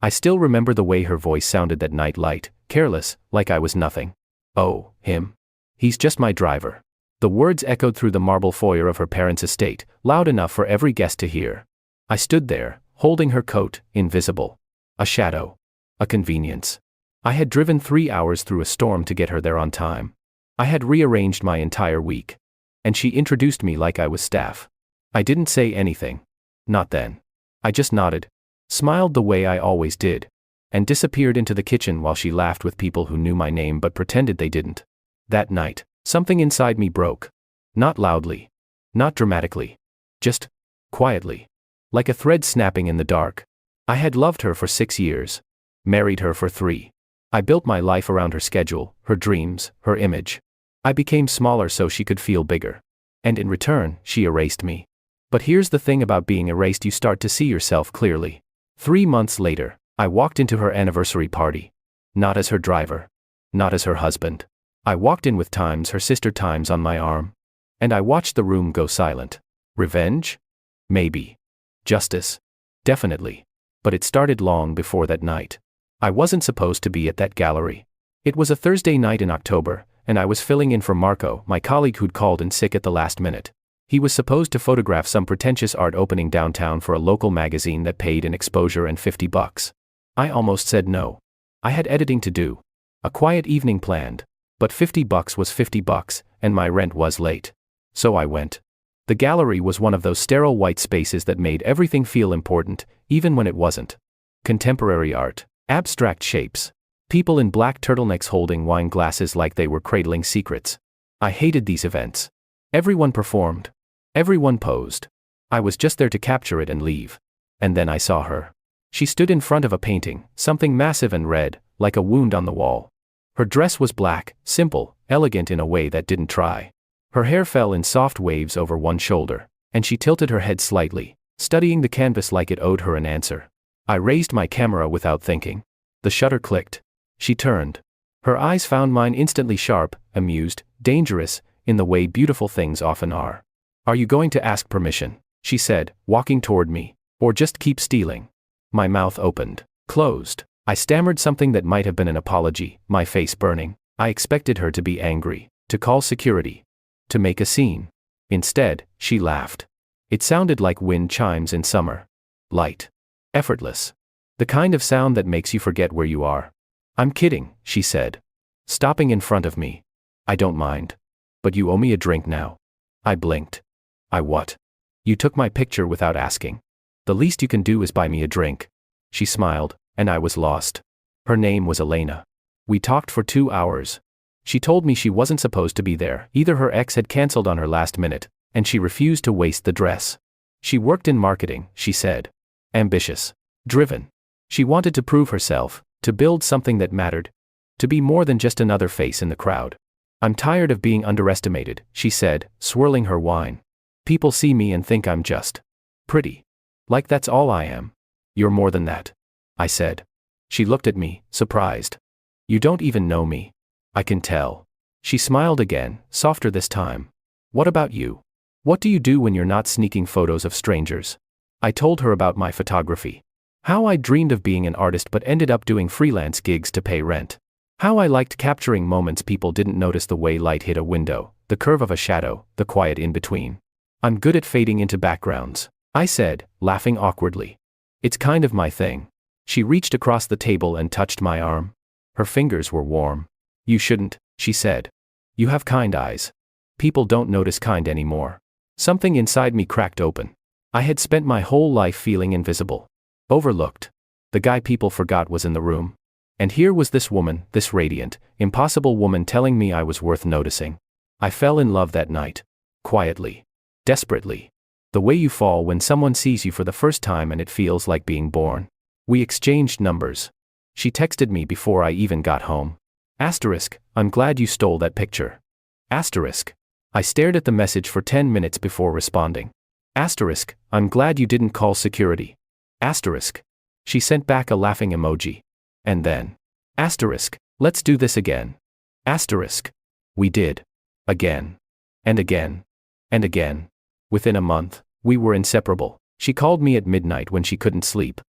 I still remember the way her voice sounded that night, light, careless, like I was nothing. "Oh, him? He's just my driver." The words echoed through the marble foyer of her parents' estate, loud enough for every guest to hear. I stood there, holding her coat, invisible. A shadow. A convenience. I had driven 3 hours through a storm to get her there on time. I had rearranged my entire week. And she introduced me like I was staff. I didn't say anything. Not then. I just nodded, smiled the way I always did, and disappeared into the kitchen while she laughed with people who knew my name but pretended they didn't. That night, something inside me broke. Not loudly. Not dramatically. Just quietly. Like a thread snapping in the dark. I had loved her for 6 years. Married her for 3. I built my life around her schedule, her dreams, her image. I became smaller so she could feel bigger. And in return, she erased me. But here's the thing about being erased: you start to see yourself clearly. 3 months later, I walked into her anniversary party. Not as her driver. Not as her husband. I walked in with Times, her sister Times, on my arm. And I watched the room go silent. Revenge? Maybe. Justice? Definitely. But it started long before that night. I wasn't supposed to be at that gallery. It was a Thursday night in October, and I was filling in for Marco, my colleague who'd called in sick at the last minute. He was supposed to photograph some pretentious art opening downtown for a local magazine that paid in exposure and $50. I almost said no. I had editing to do. A quiet evening planned. But $50 was $50, and my rent was late. So I went. The gallery was one of those sterile white spaces that made everything feel important, even when it wasn't. Contemporary art. Abstract shapes. People in black turtlenecks holding wine glasses like they were cradling secrets. I hated these events. Everyone performed. Everyone posed. I was just there to capture it and leave. And then I saw her. She stood in front of a painting, something massive and red, like a wound on the wall. Her dress was black, simple, elegant in a way that didn't try. Her hair fell in soft waves over one shoulder, and she tilted her head slightly, studying the canvas like it owed her an answer. I raised my camera without thinking. The shutter clicked. She turned. Her eyes found mine instantly, sharp, amused, dangerous, in the way beautiful things often are. "Are you going to ask permission?" she said, walking toward me. "Or just keep stealing?" My mouth opened, closed. I stammered something that might have been an apology, my face burning. I expected her to be angry, to call security, to make a scene. Instead, she laughed. It sounded like wind chimes in summer. Light. Effortless. The kind of sound that makes you forget where you are. "I'm kidding," she said, stopping in front of me. "I don't mind. But you owe me a drink now." I blinked. "I what?" "You took my picture without asking. The least you can do is buy me a drink." She smiled, and I was lost. Her name was Elena. We talked for 2 hours. She told me she wasn't supposed to be there. Either her ex had canceled on her last minute, and she refused to waste the dress. She worked in marketing, she said. Ambitious. Driven. She wanted to prove herself, to build something that mattered. To be more than just another face in the crowd. "I'm tired of being underestimated," she said, swirling her wine. "People see me and think I'm just pretty. Like that's all I am." "You're more than that," I said. She looked at me, surprised. "You don't even know me." "I can tell." She smiled again, softer this time. "What about you? What do you do when you're not sneaking photos of strangers?" I told her about my photography. How I dreamed of being an artist but ended up doing freelance gigs to pay rent. How I liked capturing moments people didn't notice: the way light hit a window, the curve of a shadow, the quiet in between. "I'm good at fading into backgrounds," I said, laughing awkwardly. "It's kind of my thing." She reached across the table and touched my arm. Her fingers were warm. "You shouldn't," she said. "You have kind eyes. People don't notice kind anymore." Something inside me cracked open. I had spent my whole life feeling invisible. Overlooked. The guy people forgot was in the room. And here was this woman, this radiant, impossible woman, telling me I was worth noticing. I fell in love that night. Quietly. Desperately. The way you fall when someone sees you for the first time and it feels like being born. We exchanged numbers. She texted me before I even got home. "I'm glad you stole that picture." I stared at the message for 10 minutes before responding. "I'm glad you didn't call security." She sent back a laughing emoji. And then. "Let's do this again." We did. Again. And again. And again. Within a month, we were inseparable. She called me at midnight when she couldn't sleep.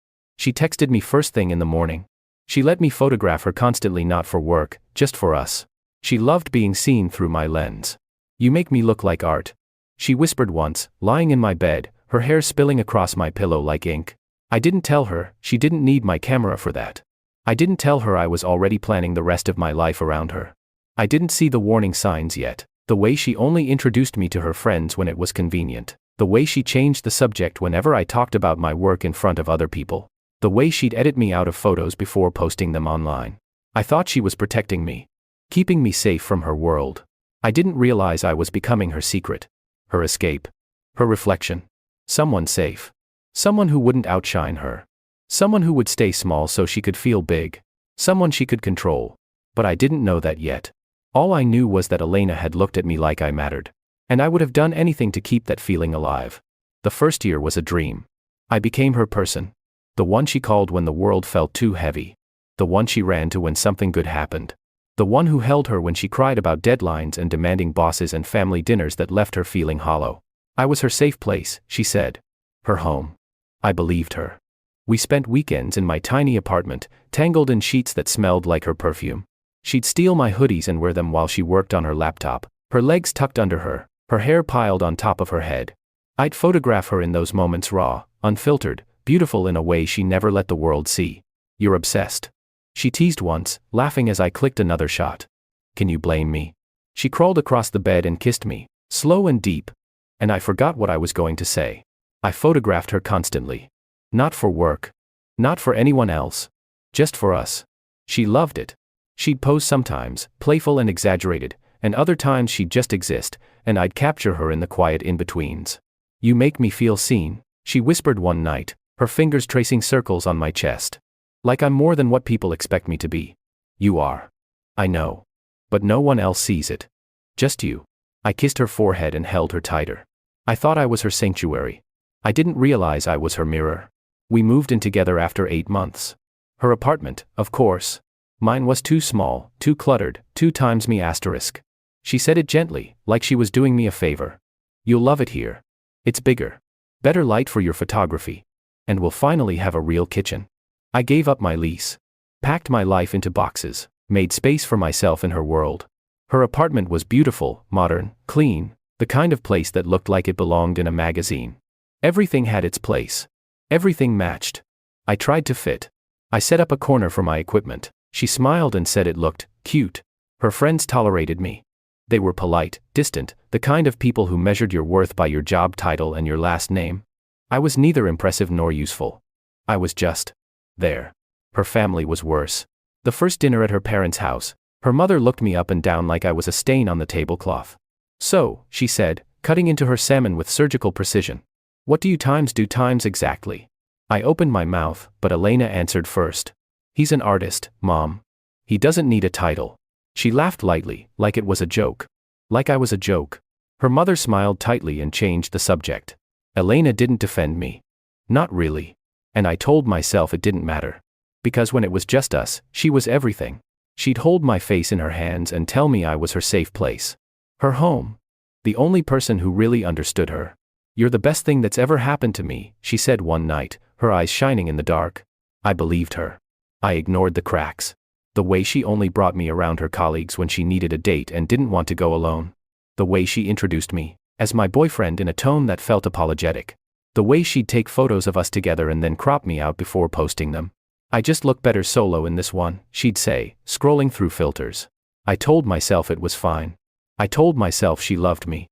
She texted me first thing in the morning. She let me photograph her constantly, not for work, just for us. She loved being seen through my lens. "You make me look like art," she whispered once, lying in my bed, her hair spilling across my pillow like ink. I didn't tell her she didn't need my camera for that. I didn't tell her I was already planning the rest of my life around her. I didn't see the warning signs yet, the way she only introduced me to her friends when it was convenient, the way she changed the subject whenever I talked about my work in front of other people, the way she'd edit me out of photos before posting them online. I thought she was protecting me, keeping me safe from her world. I didn't realize I was becoming her secret, her escape, her reflection. Someone safe. Someone who wouldn't outshine her. Someone who would stay small so she could feel big. Someone she could control. But I didn't know that yet. All I knew was that Elena had looked at me like I mattered. And I would have done anything to keep that feeling alive. The first year was a dream. I became her person. The one she called when the world felt too heavy. The one she ran to when something good happened. The one who held her when she cried about deadlines and demanding bosses and family dinners that left her feeling hollow. I was her safe place, she said. Her home. I believed her. We spent weekends in my tiny apartment, tangled in sheets that smelled like her perfume. She'd steal my hoodies and wear them while she worked on her laptop, her legs tucked under her hair piled on top of her head. I'd photograph her in those moments raw, unfiltered, beautiful in a way she never let the world see. "You're obsessed," she teased once, laughing as I clicked another shot. "Can you blame me?" She crawled across the bed and kissed me, slow and deep. And I forgot what I was going to say. I photographed her constantly. Not for work. Not for anyone else. Just for us. She loved it. She'd pose sometimes, playful and exaggerated, and other times she'd just exist, and I'd capture her in the quiet in-betweens. "You make me feel seen," she whispered one night, her fingers tracing circles on my chest. "Like I'm more than what people expect me to be." "You are. I know. But no one else sees it. Just you." I kissed her forehead and held her tighter. I thought I was her sanctuary. I didn't realize I was her mirror. We moved in together after 8 months. Her apartment, of course. Mine was too small, too cluttered, 2 times me asterisk. She said it gently, like she was doing me a favor. "You'll love it here. It's bigger. Better light for your photography. And we'll finally have a real kitchen." I gave up my lease. Packed my life into boxes, made space for myself in her world. Her apartment was beautiful, modern, clean, the kind of place that looked like it belonged in a magazine. Everything had its place. Everything matched. I tried to fit. I set up a corner for my equipment. She smiled and said it looked cute. Her friends tolerated me. They were polite, distant, the kind of people who measured your worth by your job title and your last name. I was neither impressive nor useful. I was just there. Her family was worse. The first dinner at her parents' house, her mother looked me up and down like I was a stain on the tablecloth. "So," she said, cutting into her salmon with surgical precision. "What do times exactly?" I opened my mouth, but Elena answered first. "He's an artist, Mom. He doesn't need a title." She laughed lightly, like it was a joke. Like I was a joke. Her mother smiled tightly and changed the subject. Elena didn't defend me. Not really. And I told myself it didn't matter. Because when it was just us, she was everything. She'd hold my face in her hands and tell me I was her safe place. Her home. The only person who really understood her. "You're the best thing that's ever happened to me," she said one night, her eyes shining in the dark. I believed her. I ignored the cracks. The way she only brought me around her colleagues when she needed a date and didn't want to go alone. The way she introduced me as my boyfriend in a tone that felt apologetic. The way she'd take photos of us together and then crop me out before posting them. "I just look better solo in this one," she'd say, scrolling through filters. I told myself it was fine. I told myself she loved me.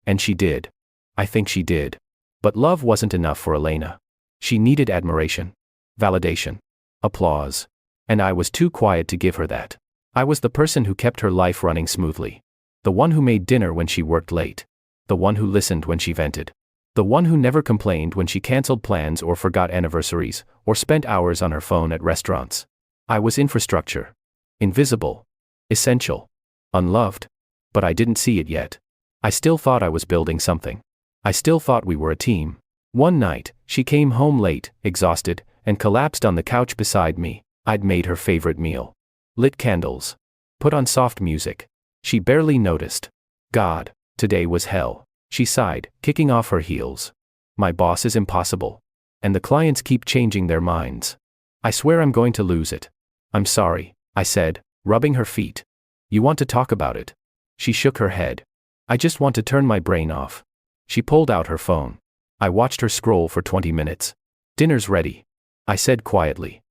And she did. I think she did. But love wasn't enough for Elena. She needed admiration. Validation. Applause. And I was too quiet to give her that. I was the person who kept her life running smoothly. The one who made dinner when she worked late. The one who listened when she vented. The one who never complained when she canceled plans or forgot anniversaries, or spent hours on her phone at restaurants. I was infrastructure. Invisible. Essential. Unloved. But I didn't see it yet. I still thought I was building something. I still thought we were a team. One night, she came home late, exhausted, and collapsed on the couch beside me. I'd made her favorite meal. Lit candles. Put on soft music. She barely noticed. God, today was hell, she sighed, kicking off her heels. My boss is impossible. And the clients keep changing their minds. I swear I'm going to lose it. I'm sorry, I said, rubbing her feet. You want to talk about it? She shook her head. I just want to turn my brain off. She pulled out her phone. I watched her scroll for 20 minutes. Dinner's ready, I said quietly.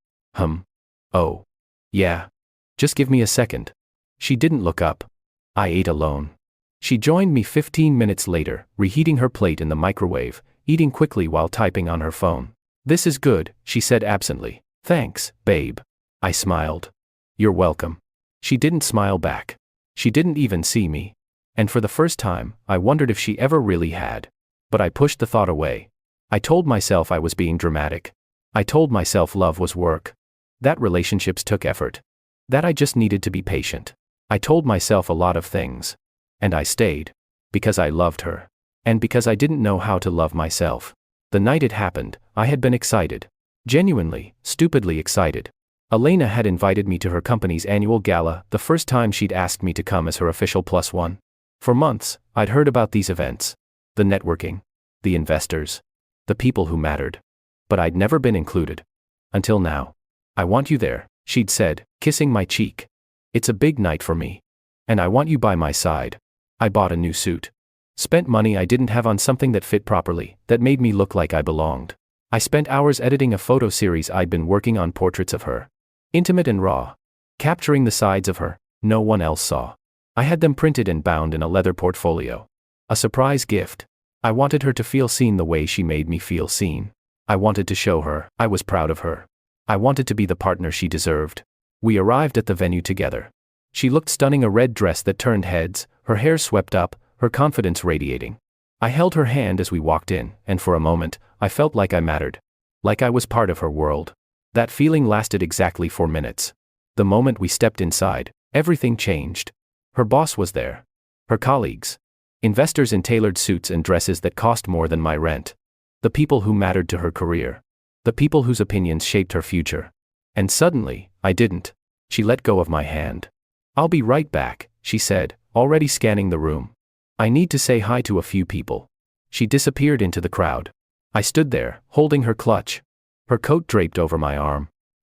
Oh. Yeah. Just give me a second. She didn't look up. I ate alone. She joined me 15 minutes later, reheating her plate in the microwave, eating quickly while typing on her phone. This is good, she said absently. Thanks, babe. I smiled. You're welcome. She didn't smile back. She didn't even see me. And for the first time, I wondered if she ever really had. But I pushed the thought away. I told myself I was being dramatic. I told myself love was work. That relationships took effort. That I just needed to be patient. I told myself a lot of things. And I stayed. Because I loved her. And because I didn't know how to love myself. The night it happened, I had been excited. Genuinely, stupidly excited. Elena had invited me to her company's annual gala, the first time she'd asked me to come as her official +1. For months, I'd heard about these events. The networking. The investors. The people who mattered. But I'd never been included. Until now. I want you there, she'd said, kissing my cheek. It's a big night for me. And I want you by my side. I bought a new suit. Spent money I didn't have on something that fit properly, that made me look like I belonged. I spent hours editing a photo series I'd been working on, portraits of her. Intimate and raw. Capturing the sides of her no one else saw. I had them printed and bound in a leather portfolio. A surprise gift. I wanted her to feel seen the way she made me feel seen. I wanted to show her I was proud of her. I wanted to be the partner she deserved. We arrived at the venue together. She looked stunning, a red dress that turned heads, her hair swept up, her confidence radiating. I held her hand as we walked in, and for a moment, I felt like I mattered. Like I was part of her world. That feeling lasted exactly 4 minutes. The moment we stepped inside, everything changed. Her boss was there. Her colleagues. Investors in tailored suits and dresses that cost more than my rent. The people who mattered to her career. The people whose opinions shaped her future. And suddenly, I didn't. She let go of my hand. I'll be right back, she said, already scanning the room. I need to say hi to a few people. She disappeared into the crowd. I stood there, holding her clutch. Her coat draped over my arm.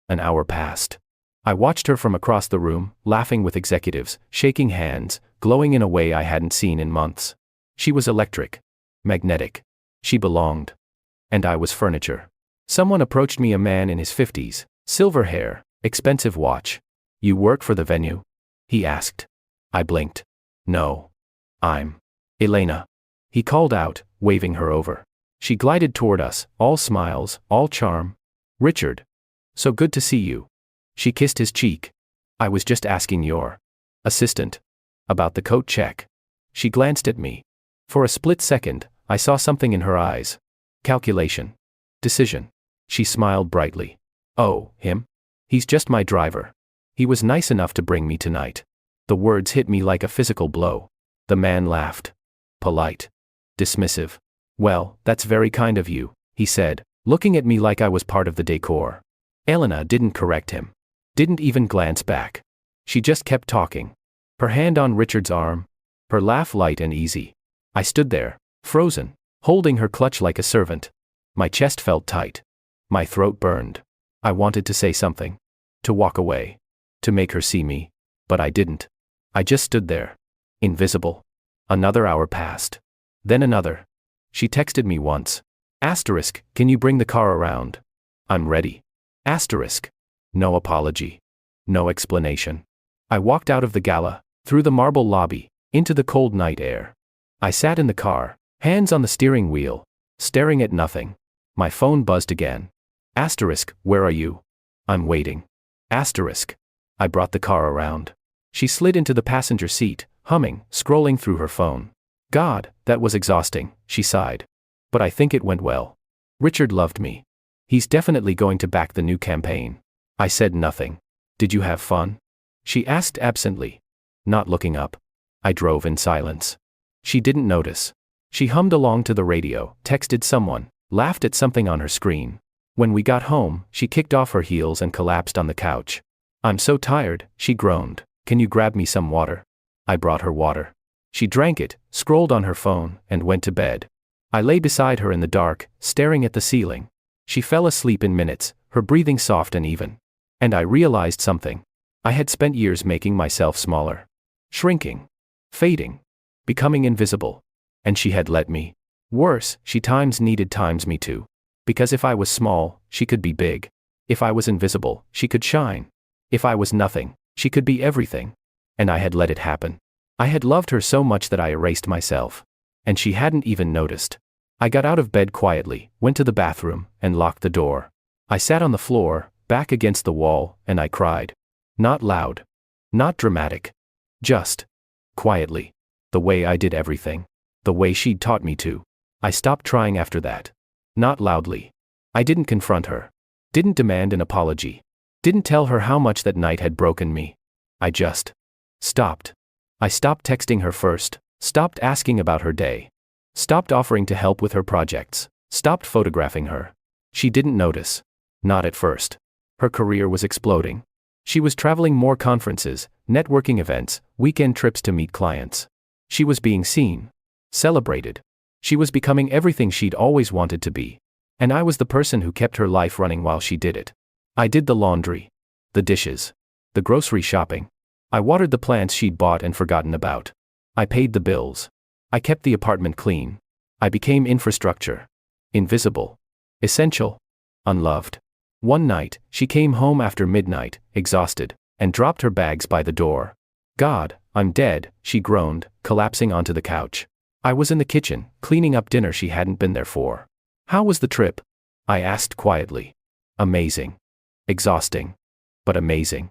An hour passed. I watched her from across the room, laughing with executives, shaking hands, glowing in a way I hadn't seen in months. She was electric. Magnetic. She belonged. And I was furniture. Someone approached me, a man in his 50s, silver hair, expensive watch. You work for the venue? He asked. I blinked. No. I'm Elena. He called out, waving her over. She glided toward us, all smiles, all charm. Richard. So good to see you. She kissed his cheek. I was just asking your assistant about the coat check. She glanced at me. For a split second, I saw something in her eyes. Calculation. Decision. She smiled brightly. Oh, him? He's just my driver. He was nice enough to bring me tonight. The words hit me like a physical blow. The man laughed. Polite. Dismissive. Well, that's very kind of you, he said, looking at me like I was part of the decor. Elena didn't correct him. Didn't even glance back. She just kept talking. Her hand on Richard's arm. Her laugh light and easy. I stood there, frozen, holding her clutch like a servant. My chest felt tight. My throat burned. I wanted to say something. To walk away. To make her see me. But I didn't. I just stood there. Invisible. Another hour passed. Then another. She texted me once. Asterisk, can you bring the car around? I'm ready. Asterisk. No apology. No explanation. I walked out of the gala, through the marble lobby, into the cold night air. I sat in the car, hands on the steering wheel, staring at nothing. My phone buzzed again. Asterisk, where are you? I'm waiting. Asterisk. I brought the car around. She slid into the passenger seat, humming, scrolling through her phone. God, that was exhausting, she sighed. But I think it went well. Richard loved me. He's definitely going to back the new campaign. I said nothing. Did you have fun? She asked absently. Not looking up. I drove in silence. She didn't notice. She hummed along to the radio, texted someone, laughed at something on her screen. When we got home, she kicked off her heels and collapsed on the couch. I'm so tired, she groaned. Can you grab me some water? I brought her water. She drank it, scrolled on her phone, and went to bed. I lay beside her in the dark, staring at the ceiling. She fell asleep in minutes, her breathing soft and even. And I realized something. I had spent years making myself smaller. Shrinking. Fading. Becoming invisible. And she had let me. Worse, she needed me too. Because if I was small, she could be big. If I was invisible, she could shine. If I was nothing, she could be everything. And I had let it happen. I had loved her so much that I erased myself. And she hadn't even noticed. I got out of bed quietly, went to the bathroom, and locked the door. I sat on the floor, back against the wall, and I cried. Not loud. Not dramatic. Just. Quietly. The way I did everything. The way she'd taught me to. I stopped trying after that. Not loudly. I didn't confront her. Didn't demand an apology. Didn't tell her how much that night had broken me. I just. Stopped. I stopped texting her first. Stopped asking about her day. Stopped offering to help with her projects. Stopped photographing her. She didn't notice. Not at first. Her career was exploding. She was traveling more conferences, networking events, weekend trips to meet clients. She was being seen. Celebrated. She was becoming everything she'd always wanted to be. And I was the person who kept her life running while she did it. I did the laundry. The dishes. The grocery shopping. I watered the plants she'd bought and forgotten about. I paid the bills. I kept the apartment clean. I became infrastructure. Invisible. Essential. Unloved. One night, she came home after midnight, exhausted, and dropped her bags by the door. God, I'm dead, she groaned, collapsing onto the couch. I was in the kitchen, cleaning up dinner she hadn't been there for. How was the trip? I asked quietly. Amazing. Exhausting. But amazing.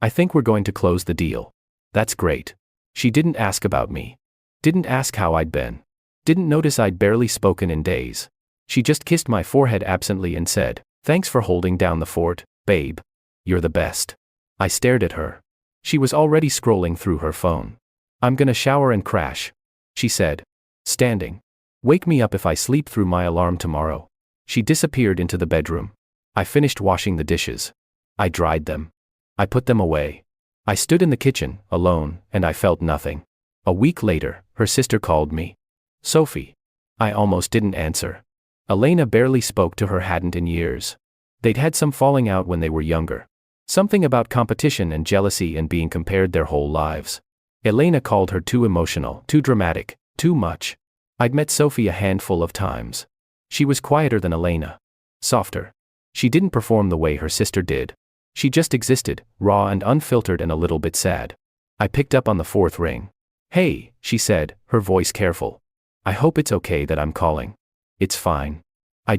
I think we're going to close the deal. That's great. She didn't ask about me. Didn't ask how I'd been. Didn't notice I'd barely spoken in days. She just kissed my forehead absently and said, "Thanks for holding down the fort, babe. You're the best." I stared at her. She was already scrolling through her phone. "I'm gonna shower and crash," she said. Standing. "Wake me up if I sleep through my alarm tomorrow." She disappeared into the bedroom. I finished washing the dishes. I dried them. I put them away. I stood in the kitchen, alone, and I felt nothing. A week later, her sister called me. Sophie. I almost didn't answer. Elena barely spoke to her, hadn't in years. They'd had some falling out when they were younger. Something about competition and jealousy and being compared their whole lives. Elena called her too emotional, too dramatic, too much. I'd met Sophie a handful of times. She was quieter than Elena. Softer. She didn't perform the way her sister did. She just existed, raw and unfiltered and a little bit sad. I picked up on the fourth ring. "Hey," she said, her voice careful. "I hope it's okay that I'm calling." "It's fine. I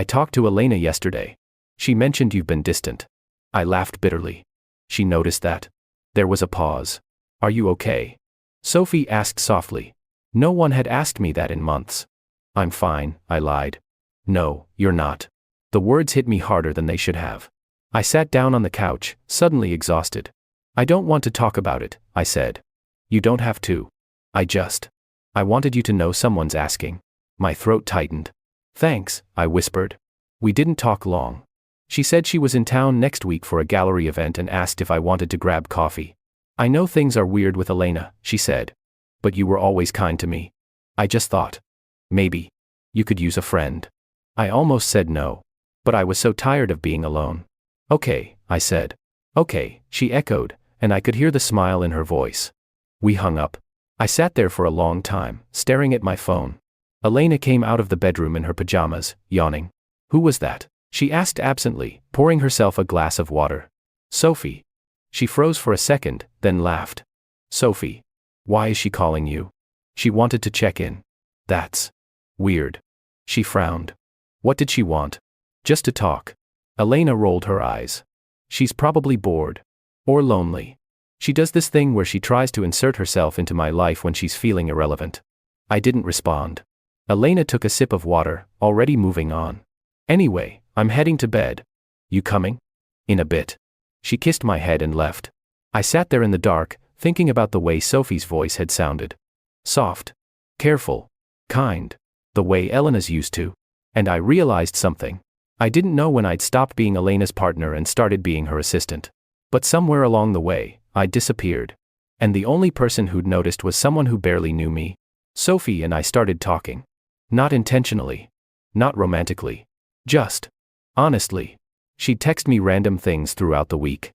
talked to Elena yesterday. She mentioned you've been distant." I laughed bitterly. She noticed that. There was a pause. "Are you okay?" Sophie asked softly. No one had asked me that in months. "I'm fine," I lied. "No, you're not." The words hit me harder than they should have. I sat down on the couch, suddenly exhausted. "I don't want to talk about it," I said. "You don't have to. I wanted you to know someone's asking." My throat tightened. "Thanks," I whispered. We didn't talk long. She said she was in town next week for a gallery event and asked if I wanted to grab coffee. "I know things are weird with Elena," she said. "But you were always kind to me." I just thought. Maybe. You could use a friend. I almost said no. But I was so tired of being alone. "Okay," I said. "Okay," she echoed, and I could hear the smile in her voice. We hung up. I sat there for a long time, staring at my phone. Elena came out of the bedroom in her pajamas, yawning. "Who was that?" she asked absently, pouring herself a glass of water. "Sophie." She froze for a second, then laughed. "Sophie. Why is she calling you?" "She wanted to check in." "That's weird." She frowned. "What did she want?" "Just to talk." Elena rolled her eyes. "She's probably bored. Or lonely. She does this thing where she tries to insert herself into my life when she's feeling irrelevant." I didn't respond. Elena took a sip of water, already moving on. "Anyway, I'm heading to bed. You coming?" "In a bit." She kissed my head and left. I sat there in the dark, thinking about the way Sophie's voice had sounded. Soft. Careful. Kind. The way Elena's used to. And I realized something. I didn't know when I'd stopped being Elena's partner and started being her assistant. But somewhere along the way, I'd disappeared. And the only person who'd noticed was someone who barely knew me. Sophie and I started talking. Not intentionally. Not romantically. Just. Honestly. She'd text me random things throughout the week.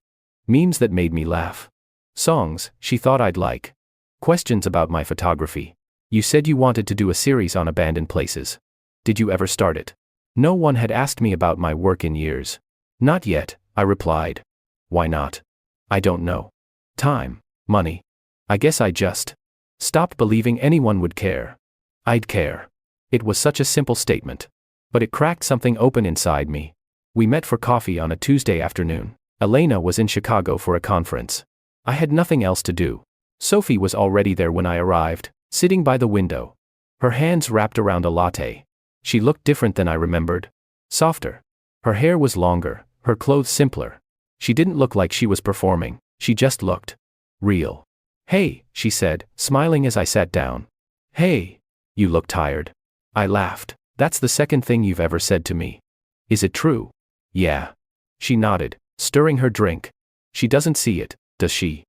Memes that made me laugh. Songs she thought I'd like. Questions about my photography. You said you wanted to do a series on abandoned places. Did you ever start it? No one had asked me about my work in years. Not yet, I replied. Why not? I don't know. Time. Money. I guess I just stopped believing anyone would care. I'd care. It was such a simple statement. But it cracked something open inside me. We met for coffee on a Tuesday afternoon. Elena was in Chicago for a conference. I had nothing else to do. Sophie was already there when I arrived, sitting by the window. Her hands wrapped around a latte. She looked different than I remembered. Softer. Her hair was longer, her clothes simpler. She didn't look like she was performing, she just looked real. Hey, she said, smiling as I sat down. Hey, you look tired. I laughed. That's the second thing you've ever said to me. Is it true? Yeah. She nodded, stirring her drink. She doesn't see it, does she?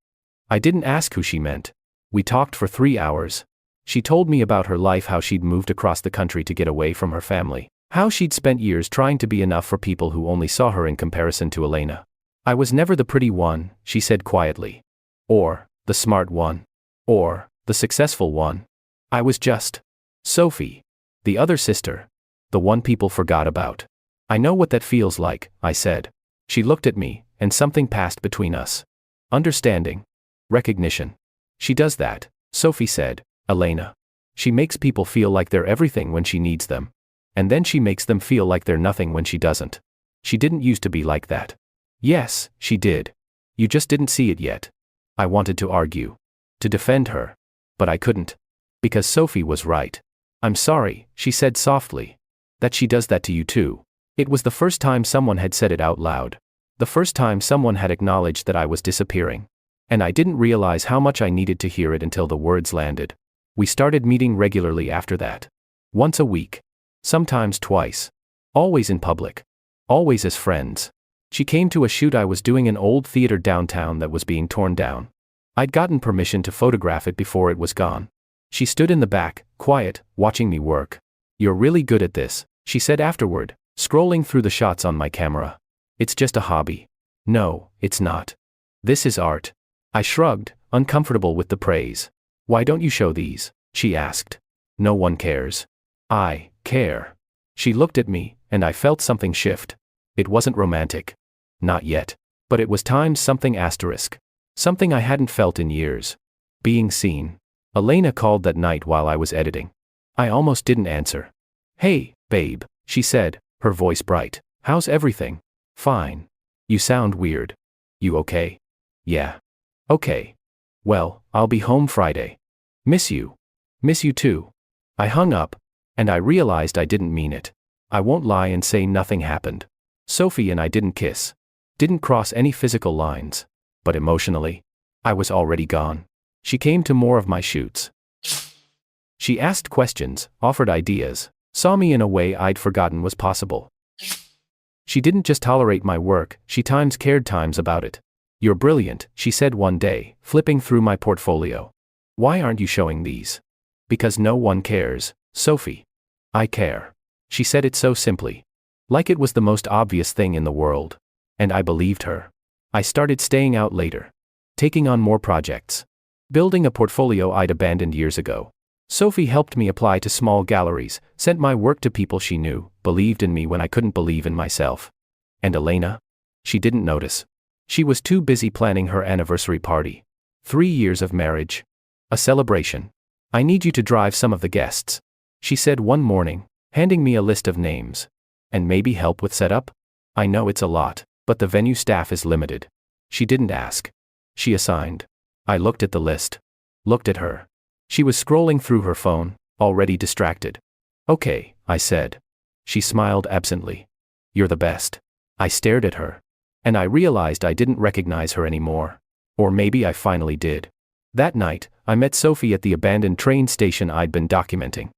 I didn't ask who she meant. We talked for 3 hours. She told me about her life, how she'd moved across the country to get away from her family, how she'd spent years trying to be enough for people who only saw her in comparison to Elena. I was never the pretty one, she said quietly. Or the smart one. Or the successful one. I was just Sophie. The other sister. The one people forgot about. I know what that feels like, I said. She looked at me, and something passed between us. Understanding. Recognition. She does that, Sophie said. Elena. She makes people feel like they're everything when she needs them. And then she makes them feel like they're nothing when she doesn't. She didn't used to be like that. Yes, she did. You just didn't see it yet. I wanted to argue. To defend her. But I couldn't. Because Sophie was right. I'm sorry, she said softly. That she does that to you too. It was the first time someone had said it out loud. The first time someone had acknowledged that I was disappearing. And I didn't realize how much I needed to hear it until the words landed. We started meeting regularly after that. Once a week. Sometimes twice. Always in public. Always as friends. She came to a shoot I was doing, an old theater downtown that was being torn down. I'd gotten permission to photograph it before it was gone. She stood in the back, quiet, watching me work. You're really good at this, she said afterward, scrolling through the shots on my camera. It's just a hobby. No, it's not. This is art. I shrugged, uncomfortable with the praise. Why don't you show these? She asked. No one cares. I care. She looked at me, and I felt something shift. It wasn't romantic. Not yet. But it was times something asterisk. Something I hadn't felt in years. Being seen. Elena called that night while I was editing. I almost didn't answer. Hey, babe, she said, her voice bright. How's everything? Fine. You sound weird. You okay? Yeah. Okay. Well, I'll be home Friday. Miss you. Miss you too. I hung up, and I realized I didn't mean it. I won't lie and say nothing happened. Sophie and I didn't kiss. Didn't cross any physical lines. But emotionally, I was already gone. She came to more of my shoots. She asked questions, offered ideas, saw me in a way I'd forgotten was possible. She didn't just tolerate my work, she times cared times about it. You're brilliant, she said one day, flipping through my portfolio. Why aren't you showing these? Because no one cares, Sophie. I care. She said it so simply. Like it was the most obvious thing in the world. And I believed her. I started staying out later. Taking on more projects. Building a portfolio I'd abandoned years ago. Sophie helped me apply to small galleries, sent my work to people she knew, believed in me when I couldn't believe in myself. And Elena? She didn't notice. She was too busy planning her anniversary party. 3 years of marriage. A celebration. I need you to drive some of the guests, she said one morning, handing me a list of names. And maybe help with setup? I know it's a lot, but the venue staff is limited. She didn't ask. She assigned. I looked at the list. Looked at her. She was scrolling through her phone, already distracted. Okay, I said. She smiled absently. You're the best. I stared at her. And I realized I didn't recognize her anymore. Or maybe I finally did. That night, I met Sophie at the abandoned train station I'd been documenting.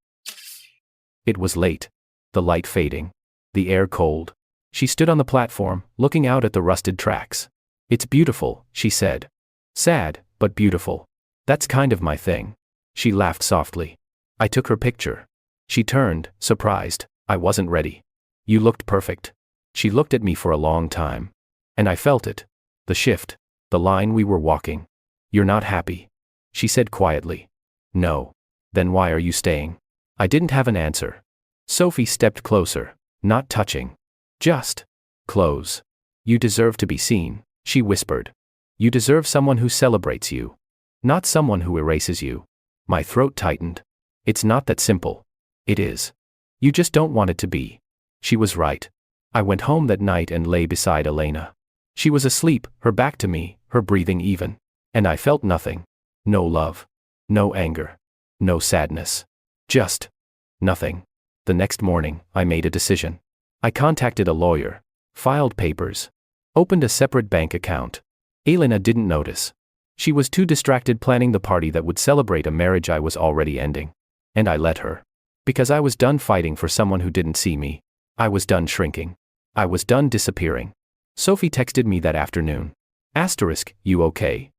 It was late. The light fading. The air cold. She stood on the platform, looking out at the rusted tracks. It's beautiful, she said. Sad, but beautiful. That's kind of my thing. She laughed softly. I took her picture. She turned, surprised. I wasn't ready. You looked perfect. She looked at me for a long time. And I felt it. The shift. The line we were walking. You're not happy. She said quietly. No. Then why are you staying? I didn't have an answer. Sophie stepped closer. Not touching. Just. Close. You deserve to be seen, she whispered. You deserve someone who celebrates you. Not someone who erases you. My throat tightened. It's not that simple. It is. You just don't want it to be. She was right. I went home that night and lay beside Elena. She was asleep, her back to me, her breathing even. And I felt nothing. No love. No anger. No sadness. Just. Nothing. The next morning, I made a decision. I contacted a lawyer. Filed papers. Opened a separate bank account. Elena didn't notice. She was too distracted planning the party that would celebrate a marriage I was already ending. And I let her. Because I was done fighting for someone who didn't see me. I was done shrinking. I was done disappearing. Sophie texted me that afternoon. Asterisk, you okay?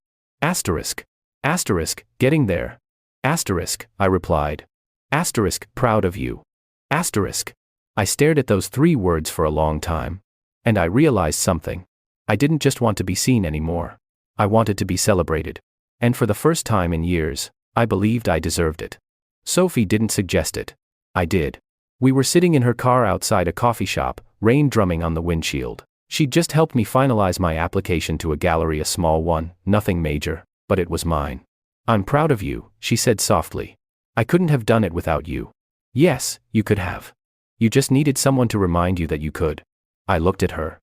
Asterisk. Asterisk, getting there. Asterisk, I replied. Asterisk, proud of you. Asterisk. I stared at those 3 words for a long time. And I realized something. I didn't just want to be seen anymore. I wanted to be celebrated. And for the first time in years, I believed I deserved it. Sophie didn't suggest it. I did. We were sitting in her car outside a coffee shop, rain drumming on the windshield. She'd just helped me finalize my application to a gallery, a small one, nothing major, but it was mine. I'm proud of you, she said softly. I couldn't have done it without you. Yes, you could have. You just needed someone to remind you that you could. I looked at her.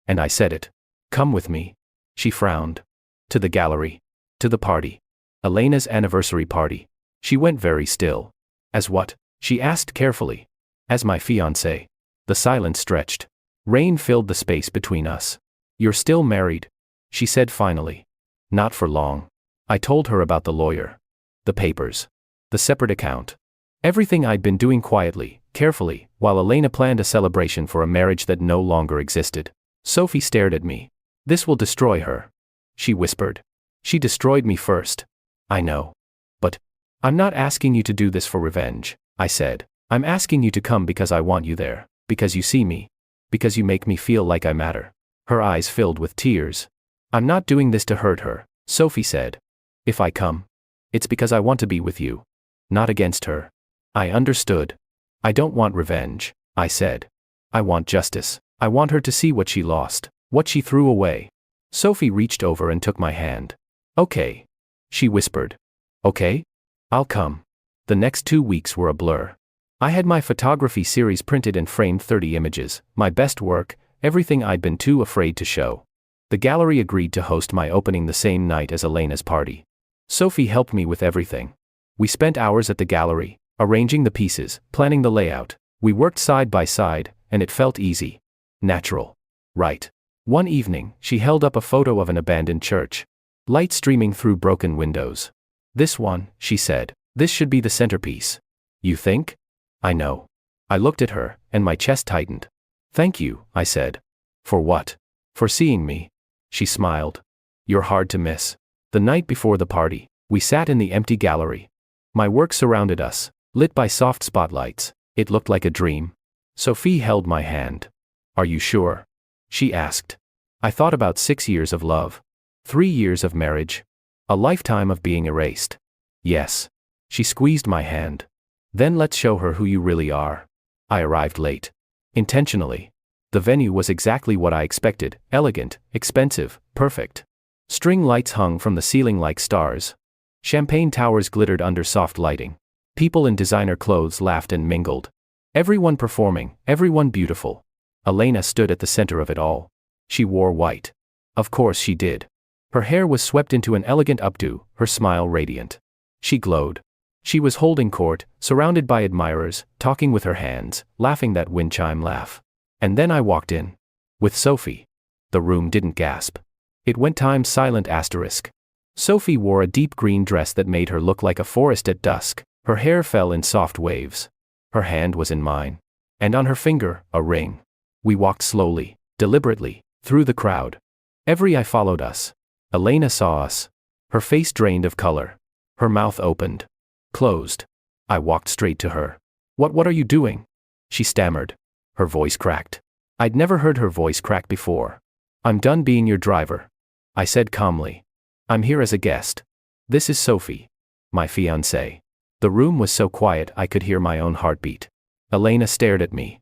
And I said it. Come with me. She frowned. To the gallery. To the party. Elena's anniversary party. She went very still. As what? She asked carefully. As my fiancé. The silence stretched. Rain filled the space between us. You're still married, she said finally. Not for long. I told her about the lawyer. The papers. The separate account. Everything I'd been doing quietly, carefully, while Elena planned a celebration for a marriage that no longer existed. Sophie stared at me. This will destroy her, she whispered. She destroyed me first. I know. But I'm not asking you to do this for revenge, I said. I'm asking you to come because I want you there, because you see me, because you make me feel like I matter. Her eyes filled with tears. I'm not doing this to hurt her, Sophie said. If I come, it's because I want to be with you, not against her. I understood. I don't want revenge, I said. I want justice. I want her to see what she lost, what she threw away. Sophie reached over and took my hand. Okay, she whispered. Okay? I'll come. The next 2 weeks were a blur. I had my photography series printed and framed 30 images, my best work, everything I'd been too afraid to show. The gallery agreed to host my opening the same night as Elena's party. Sophie helped me with everything. We spent hours at the gallery, arranging the pieces, planning the layout. We worked side by side, and it felt easy. Natural. Right. One evening, she held up a photo of an abandoned church. Light streaming through broken windows. This one, she said. This should be the centerpiece. You think? I know. I looked at her, and my chest tightened. Thank you, I said. For what? For seeing me. She smiled. You're hard to miss. The night before the party, we sat in the empty gallery. My work surrounded us, lit by soft spotlights. It looked like a dream. Sophie held my hand. Are you sure? She asked. I thought about 6 years of love. 3 years of marriage. A lifetime of being erased. Yes. She squeezed my hand. Then let's show her who you really are. I arrived late. Intentionally. The venue was exactly what I expected, elegant, expensive, perfect. String lights hung from the ceiling like stars. Champagne towers glittered under soft lighting. People in designer clothes laughed and mingled. Everyone performing, everyone beautiful. Elena stood at the center of it all. She wore white. Of course she did. Her hair was swept into an elegant updo, her smile radiant. She glowed. She was holding court, surrounded by admirers, talking with her hands, laughing that wind chime laugh. And then I walked in. With Sophie. The room didn't gasp. It went time silent asterisk. Sophie wore a deep green dress that made her look like a forest at dusk. Her hair fell in soft waves. Her hand was in mine. And on her finger, a ring. We walked slowly, deliberately, through the crowd. Every eye followed us. Elena saw us. Her face drained of color. Her mouth opened. Closed. I walked straight to her. What are you doing? She stammered. Her voice cracked. I'd never heard her voice crack before. I'm done being your driver, I said calmly. I'm here as a guest. This is Sophie, my fiancée. The room was so quiet I could hear my own heartbeat. Elena stared at me.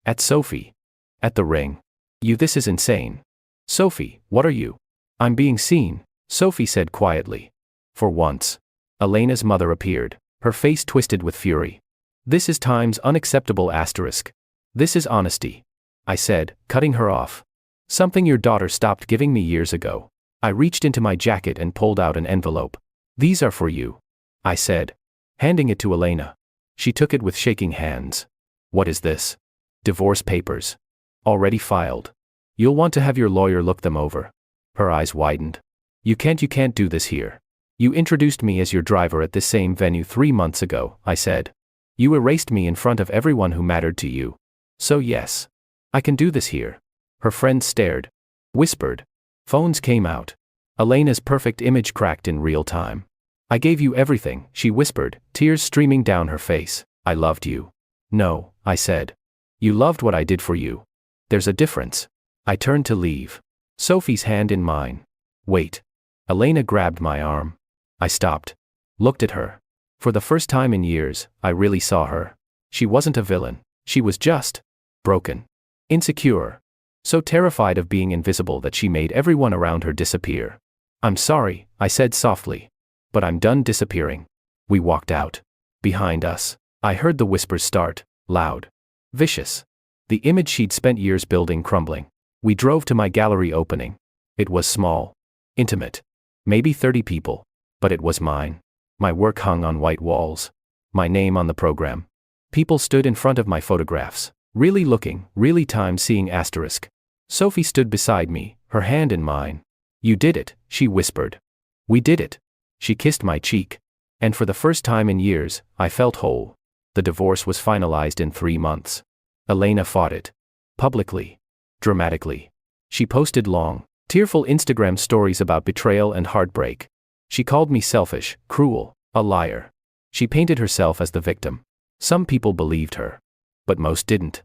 At Sophie. At the ring. This is insane. Sophie, what are you? I'm being seen, Sophie said quietly. For once. Elena's mother appeared, her face twisted with fury. This is times unacceptable asterisk. This is honesty, I said, cutting her off. Something your daughter stopped giving me years ago. I reached into my jacket and pulled out an envelope. These are for you, I said, handing it to Elena. She took it with shaking hands. What is this? Divorce papers. Already filed. You'll want to have your lawyer look them over. Her eyes widened. You can't do this here. You introduced me as your driver at this same venue 3 months ago, I said. You erased me in front of everyone who mattered to you. So yes. I can do this here. Her friends stared. Whispered. Phones came out. Elena's perfect image cracked in real time. I gave you everything, she whispered, tears streaming down her face. I loved you. No, I said. You loved what I did for you. There's a difference. I turned to leave. Sophie's hand in mine. Wait. Elena grabbed my arm. I stopped. Looked at her. For the first time in years, I really saw her. She wasn't a villain. She was just broken. Insecure. So terrified of being invisible that she made everyone around her disappear. I'm sorry, I said softly. But I'm done disappearing. We walked out. Behind us, I heard the whispers start, loud. Vicious. The image she'd spent years building crumbling. We drove to my gallery opening. It was small. Intimate. Maybe 30 people. But it was mine. My work hung on white walls. My name on the program. People stood in front of my photographs. Really looking, really time seeing asterisk. Sophie stood beside me, her hand in mine. You did it, she whispered. We did it. She kissed my cheek. And for the first time in years, I felt whole. The divorce was finalized in 3 months. Elena fought it. Publicly. Dramatically. She posted long, tearful Instagram stories about betrayal and heartbreak. She called me selfish, cruel, a liar. She painted herself as the victim. Some people believed her. But most didn't.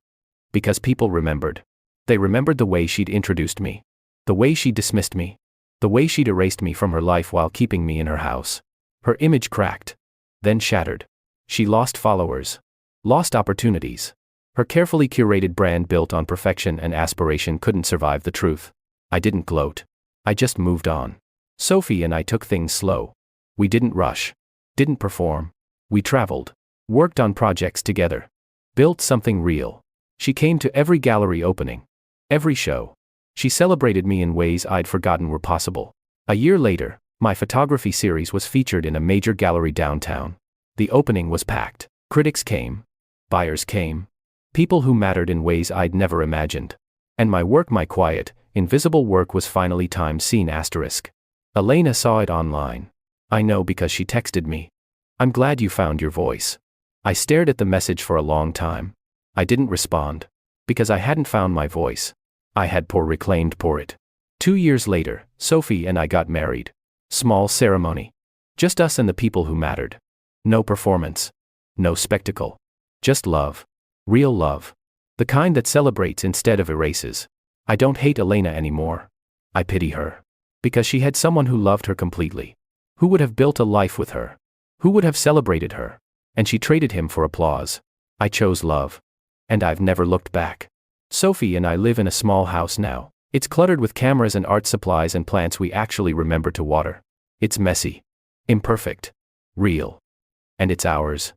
Because people remembered. They remembered the way she'd introduced me. The way she dismissed me. The way she'd erased me from her life while keeping me in her house. Her image cracked. Then shattered. She lost followers. Lost opportunities. Her carefully curated brand built on perfection and aspiration couldn't survive the truth. I didn't gloat. I just moved on. Sophie and I took things slow. We didn't rush. Didn't perform. We traveled. Worked on projects together. Built something real. She came to every gallery opening. Every show. She celebrated me in ways I'd forgotten were possible. A year later, my photography series was featured in a major gallery downtown. The opening was packed. Critics came. Buyers came. People who mattered in ways I'd never imagined. And my work, my quiet, invisible work was finally time seen asterisk. Elena saw it online. I know because she texted me. I'm glad you found your voice. I stared at the message for a long time. I didn't respond. Because I hadn't found my voice. I had reclaimed it. 2 years later, Sophie and I got married. Small ceremony. Just us and the people who mattered. No performance. No spectacle. Just love. Real love. The kind that celebrates instead of erases. I don't hate Elena anymore. I pity her. Because she had someone who loved her completely. Who would have built a life with her. Who would have celebrated her. And she traded him for applause. I chose love. And I've never looked back. Sophie and I live in a small house now. It's cluttered with cameras and art supplies and plants we actually remember to water. It's messy. Imperfect. Real. And it's ours.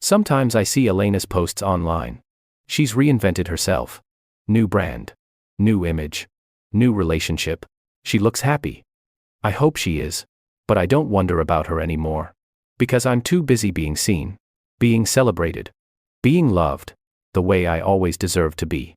Sometimes I see Elena's posts online. She's reinvented herself. New brand. New image. New relationship. She looks happy. I hope she is. But I don't wonder about her anymore. Because I'm too busy being seen. Being celebrated. Being loved. The way I always deserved to be.